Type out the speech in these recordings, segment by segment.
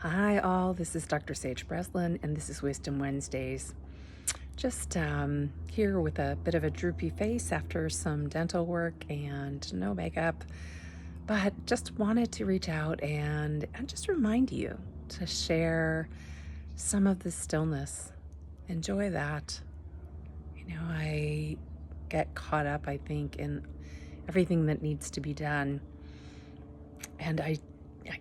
Hi all, this is Dr. Sage Breslin and this is Wisdom Wednesdays. Just here with a bit of a droopy face after some dental work and no makeup, but just wanted to reach out and just remind you to share some of the stillness. Enjoy that. I get caught up, I think, in everything that needs to be done. And I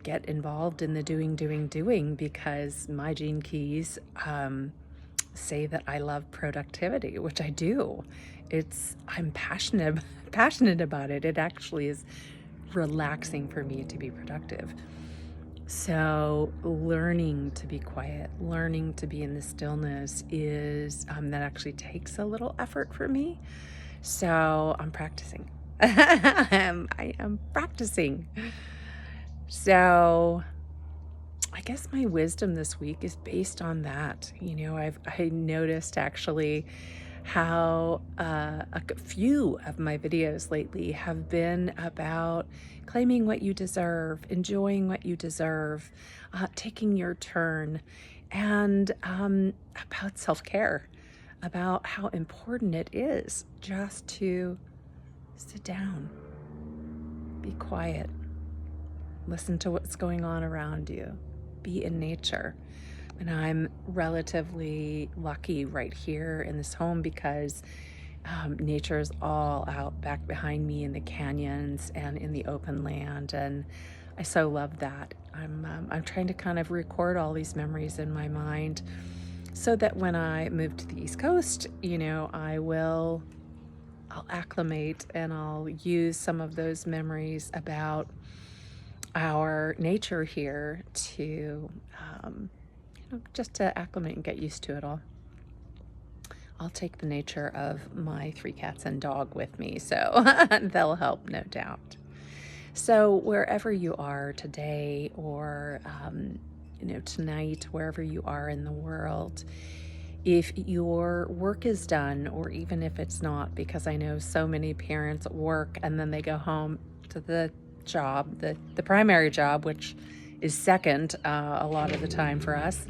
get involved in the doing because my gene keys say that I love productivity, which I do. I'm passionate about it. It actually is relaxing for me to be productive. So learning to be quiet, learning to be in the stillness is that actually takes a little effort for me. So I'm practicing. I am practicing. So I guess my wisdom this week is based on that. I noticed actually how a few of my videos lately have been about claiming what you deserve, enjoying what you deserve, taking your turn, and about self-care, about how important it is just to sit down, be quiet, listen to what's going on around you, be in nature. And I'm relatively lucky right here in this home because nature is all out back behind me in the canyons and in the open land, and I so love that. I'm trying to kind of record all these memories in my mind so that when I move to the East Coast, I'll acclimate and I'll use some of those memories about our nature here to just to acclimate and get used to it all. I'll take the nature of my 3 cats and dog with me, so they'll help, no doubt. So wherever you are today or tonight, wherever you are in the world, if your work is done, or even if it's not, because I know so many parents work and then they go home to the job, the primary job, which is second a lot of the time for us,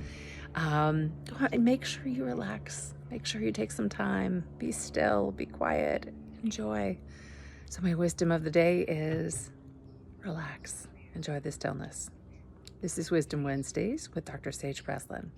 make sure you relax. Make sure you take some time. Be still, be quiet, enjoy. So my wisdom of the day is relax, enjoy the stillness. This is Wisdom Wednesdays with Dr. Sage Breslin.